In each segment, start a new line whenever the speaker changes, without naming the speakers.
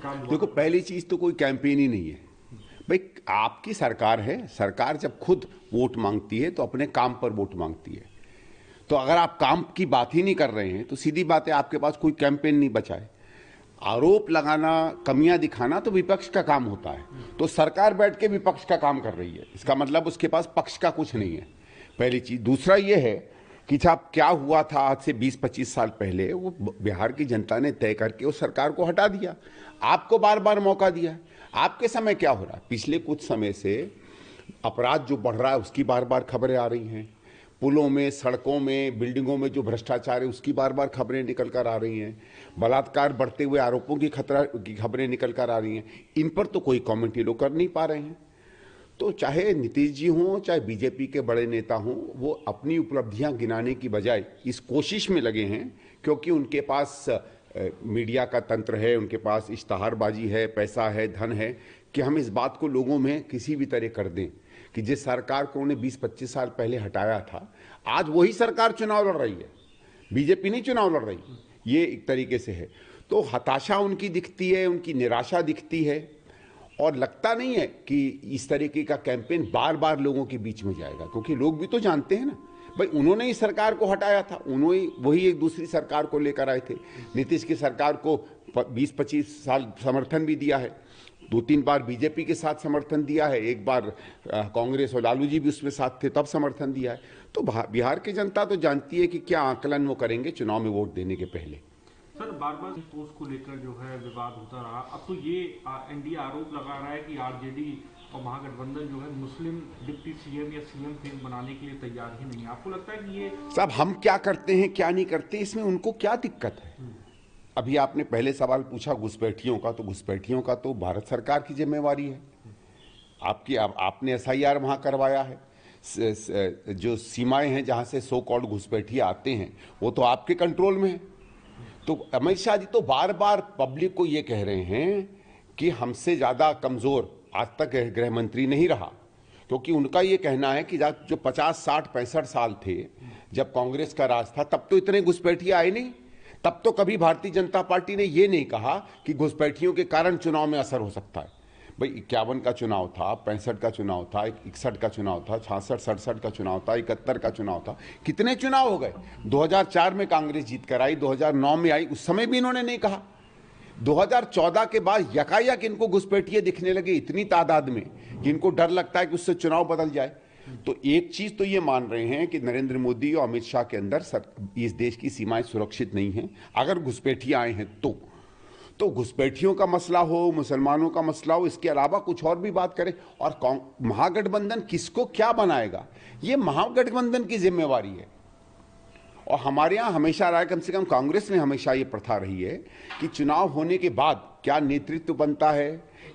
सरकार
देखो, पहली चीज तो कोई कैंपेन ही नहीं है भाई। आपकी सरकार है, सरकार जब खुद वोट मांगती है तो अपने काम पर वोट मांगती है। तो अगर आप काम की बात ही नहीं कर रहे हैं तो सीधी बात है, आपके पास कोई कैंपेन नहीं बचा है। आरोप लगाना, कमियां दिखाना तो विपक्ष का काम होता है। तो सरकार बैठ के विपक्ष का काम कर रही है, इसका मतलब उसके पास पक्ष का कुछ नहीं है, पहली चीज। दूसरा ये है कि साहब क्या हुआ था आज से 20-25 साल पहले, वो बिहार की जनता ने तय करके उस सरकार को हटा दिया। आपको बार बार मौका दिया। आपके समय क्या हो रहा है? पिछले कुछ समय से अपराध जो बढ़ रहा है उसकी बार बार खबरें आ रही हैं। पुलों में, सड़कों में, बिल्डिंगों में जो भ्रष्टाचार है उसकी बार बार खबरें निकल कर आ रही हैं। बलात्कार बढ़ते हुए आरोपों की खबरें निकल कर आ रही हैं। इन पर तो कोई कमेंट ये लोग कर नहीं पा रहे हैं। तो चाहे नीतीश जी हों, चाहे बीजेपी के बड़े नेता हों, वो अपनी उपलब्धियां गिनाने की बजाय इस कोशिश में लगे हैं, क्योंकि उनके पास मीडिया का तंत्र है, उनके पास इश्तहारबाजी है, पैसा है, धन है, कि हम इस बात को लोगों में किसी भी तरह कर दें कि जिस सरकार को उन्हें 20-25 साल पहले हटाया था, आज वही सरकार चुनाव लड़ रही है, बीजेपी नहीं चुनाव लड़ रही। ये एक तरीके से है। तो हताशा उनकी दिखती है, उनकी निराशा दिखती है, और लगता नहीं है कि इस तरीके का कैंपेन बार बार लोगों के बीच में जाएगा, क्योंकि लोग भी तो जानते हैं ना भाई, उन्होंने ही सरकार को हटाया था, उन्होंने वही एक दूसरी सरकार को लेकर आए थे। नीतीश की सरकार को 20-25 साल समर्थन भी दिया है, 2-3 बार बीजेपी के साथ समर्थन दिया है, एक बार कांग्रेस और लालू जी भी उसमें साथ थे तब समर्थन दिया है। तो बिहार की जनता तो जानती है कि क्या आकलन वो करेंगे चुनाव में वोट देने के पहले।
सर, बार बार इस पोस्ट को लेकर जो है विवाद होता रहा। अब तो ये एनडीए आरोप लगा रहा है कि आरजेडी और महागठबंधन जो है मुस्लिम डिप्टी सीएम या सीएम फेम बनाने के लिए तैयार ही नहीं है। आपको लगता है कि ये
साहब, हम क्या करते हैं क्या नहीं करते, इसमें उनको क्या दिक्कत है? अभी आपने पहले सवाल पूछा घुसपैठियों का, तो घुसपैठियों का तो भारत सरकार की जिम्मेवारी है। आपने एसआईआर वहां करवाया है। जो सीमाएं हैं जहां से सो कॉल्ड घुसपैठिए आते हैं वो तो आपके कंट्रोल में है। तो अमित शाह जी तो बार बार पब्लिक को ये कह रहे हैं कि हमसे ज्यादा कमजोर आज तक गृह मंत्री नहीं रहा, क्योंकि उनका ये कहना है कि जो 50, 60, 65 साल थे जब कांग्रेस का राज था, तब तो इतने घुसपैठिए आए नहीं। तब तो कभी भारतीय जनता पार्टी ने ये नहीं कहा कि घुसपैठियों के कारण चुनाव में असर हो सकता है। भाई 51 का चुनाव था, 65 का चुनाव था, 61 का चुनाव था, 66, 67 का चुनाव था, 71 का चुनाव था। कितने चुनाव हो गए? 2004 में कांग्रेस जीत कर आई, 2009 में आई, उस समय भी इन्होंने नहीं कहा। 2014 के बाद यकायक इनको घुसपैठिए दिखने लगे इतनी तादाद में कि इनको डर लगता है कि उससे चुनाव बदल जाए। तो एक चीज तो ये मान रहे हैं कि नरेंद्र मोदी और अमित शाह के अंदर इस देश की सीमाएं सुरक्षित नहीं हैं। अगर घुसपैठिए आए हैं तो घुसपैठियों का मसला हो, मुसलमानों का मसला हो, इसके अलावा कुछ और भी बात करें। और महागठबंधन किसको क्या बनाएगा, ये महागठबंधन की जिम्मेवारी है। और हमारे यहाँ हमेशा रहा है, कम से कम कांग्रेस में हमेशा ये प्रथा रही है कि चुनाव होने के बाद क्या नेतृत्व बनता है,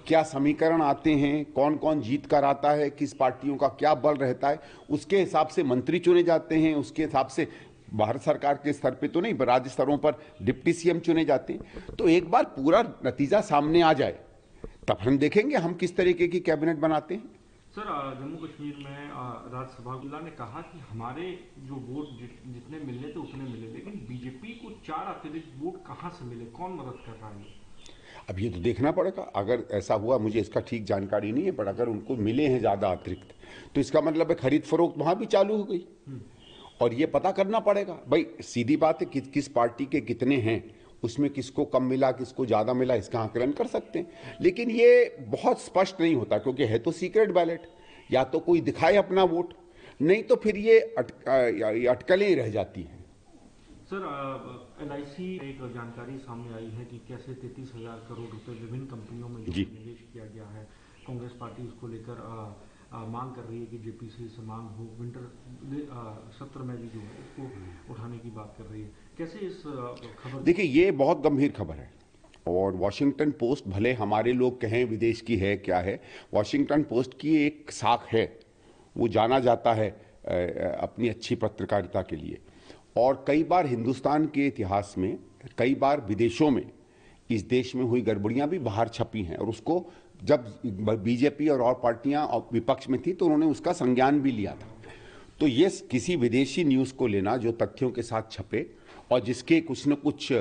क्या समीकरण आते हैं, कौन कौन जीत कर आता है, किस पार्टियों का क्या बल रहता है, उसके हिसाब से मंत्री चुने जाते हैं, उसके हिसाब से भारत सरकार के स्तर पे तो नहीं, राज्य स्तरों पर डिप्टी सीएम चुने जाते हैं। तो एक बार पूरा नतीजा सामने आ जाए तब हम देखेंगे हम किस तरीके की कैबिनेट बनाते हैं।
सर, जम्मू कश्मीर में राज्यसभा ने कहा कि हमारे जो वोट जितने मिलने थे उतने मिले, लेकिन बीजेपी को 4 अतिरिक्त वोट कहां से मिले, कौन मदद कर रहा है?
अब ये तो देखना पड़ेगा। अगर ऐसा हुआ, मुझे इसका ठीक जानकारी नहीं है, पर अगर उनको मिले हैं ज़्यादा अतिरिक्त तो इसका मतलब है खरीद फरोख्त वहाँ भी चालू हो गई। और ये पता करना पड़ेगा भाई, सीधी बात है कि किस पार्टी के कितने हैं, उसमें किसको कम मिला, किसको ज़्यादा मिला, इसका आकलन कर सकते हैं। लेकिन ये बहुत स्पष्ट नहीं होता, क्योंकि है तो सीक्रेट बैलेट। या तो कोई दिखाए अपना वोट, नहीं तो फिर ये अटकलें ही रह जाती हैं।
सर, LIC एक जानकारी सामने आई है कि कैसे 33,000 करोड़ रुपए विभिन्न कंपनियों में निवेश किया गया है। कांग्रेस पार्टी उसको लेकर मांग कर रही है कि जेपीसी से मांग हो, विंटर सत्र में भी जो है उसको उठाने की बात कर रही है। कैसे इस खबर?
देखिए, ये बहुत गंभीर खबर है। और वॉशिंगटन पोस्ट, भले हमारे लोग कहें विदेश की है क्या है, वॉशिंगटन पोस्ट की एक शाख है, वो जाना जाता है अपनी अच्छी पत्रकारिता के लिए। और कई बार हिंदुस्तान के इतिहास में, कई बार विदेशों में इस देश में हुई गड़बड़ियां भी बाहर छपी हैं। और उसको जब बीजेपी और पार्टियां विपक्ष में थी तो उन्होंने उसका संज्ञान भी लिया था। तो ये किसी विदेशी न्यूज़ को लेना जो तथ्यों के साथ छपे और जिसके कुछ न कुछ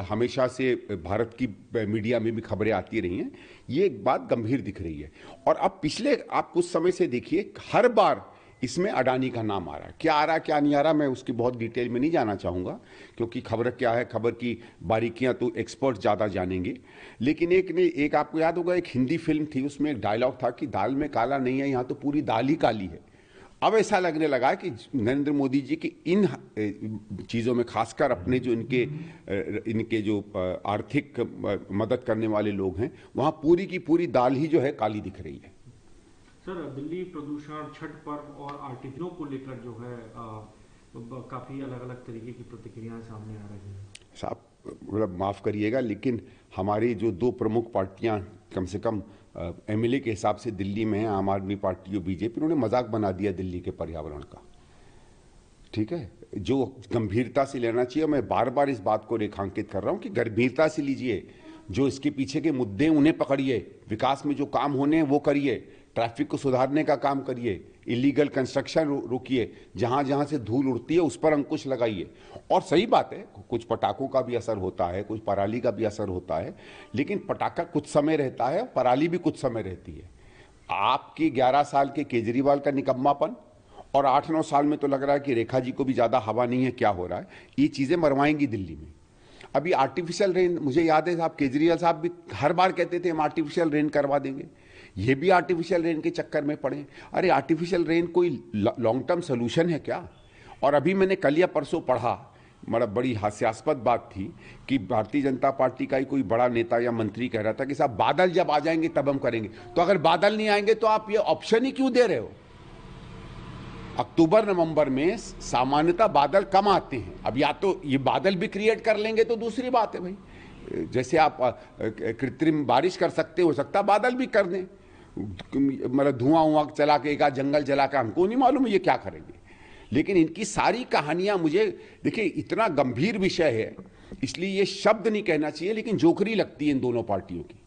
हमेशा से भारत की मीडिया में भी खबरें आती रही हैं, ये एक बात गंभीर दिख रही है। और अब पिछले आप कुछ समय से देखिए, हर बार इसमें अडानी का नाम आ रहा है। क्या आ रहा है क्या नहीं आ रहा, मैं उसकी बहुत डिटेल में नहीं जाना चाहूँगा, क्योंकि खबर क्या है, खबर की बारीकियां तो एक्सपर्ट ज़्यादा जानेंगे। लेकिन एक आपको याद होगा, एक हिंदी फिल्म थी, उसमें एक डायलॉग था कि दाल में काला नहीं है, यहाँ तो पूरी दाल ही काली है। अब ऐसा लगने लगा है कि नरेंद्र मोदी जी की इन चीज़ों में, खासकर अपने जो इनके जो आर्थिक मदद करने वाले लोग हैं, वहाँ पूरी की पूरी दाल ही जो है काली दिख रही है।
सर, दिल्ली प्रदूषण, छठ पर्व और आर्टिफिशियल को लेकर जो है काफ़ी अलग अलग तरीके की प्रतिक्रियाएं सामने आ रही हैं।
साहब मतलब माफ़ करिएगा, लेकिन हमारी जो दो प्रमुख पार्टियां कम से कम एमएलए के हिसाब से दिल्ली में हैं, आम आदमी पार्टी और बीजेपी, उन्होंने मजाक बना दिया दिल्ली के पर्यावरण का। ठीक है, जो गंभीरता से लेना चाहिए, मैं बार बार इस बात को रेखांकित कर रहा हूं कि गंभीरता से लीजिए, जो इसके पीछे के मुद्दे उन्हें पकड़िए, विकास में जो काम होने हैं वो करिए, ट्रैफिक को सुधारने का काम करिए, इलीगल कंस्ट्रक्शन रोकिए, जहां जहां से धूल उड़ती है उस पर अंकुश लगाइए। और सही बात है, कुछ पटाखों का भी असर होता है, कुछ पराली का भी असर होता है, लेकिन पटाखा कुछ समय रहता है, पराली भी कुछ समय रहती है। आपके 11 साल के केजरीवाल का निकम्मापन और 8-9 साल में तो लग रहा है कि रेखा जी को भी ज़्यादा हवा नहीं है, क्या हो रहा है, ये चीज़ें मरवाएंगी दिल्ली में। अभी आर्टिफिशियल रेन, मुझे याद है साहब, केजरीवाल साहब भी हर बार कहते थे हम आर्टिफिशियल रेन करवा देंगे, ये भी आर्टिफिशियल रेन के चक्कर में पड़े। अरे आर्टिफिशियल रेन कोई लॉन्ग टर्म सोल्यूशन है क्या? और अभी मैंने कल या परसों पढ़ा, मतलब बड़ी हास्यास्पद बात थी कि भारतीय जनता पार्टी का ही कोई बड़ा नेता या मंत्री कह रहा था कि साहब बादल जब आ जाएंगे तब हम करेंगे। तो अगर बादल नहीं आएंगे तो आप ये ऑप्शन ही क्यों दे रहे हो? अक्टूबर नवंबर में सामान्यतः बादल कम आते हैं। अब या तो ये बादल भी क्रिएट कर लेंगे तो दूसरी बात है भाई, जैसे आप कृत्रिम बारिश कर सकते, हो सकता बादल भी कर दें, मतलब धुआं चला के एक जंगल जला के, हमको नहीं मालूम ये क्या करेंगे। लेकिन इनकी सारी कहानियां, मुझे देखिए इतना गंभीर विषय है, इसलिए ये शब्द नहीं कहना चाहिए, लेकिन जोखरी लगती है इन दोनों पार्टियों की।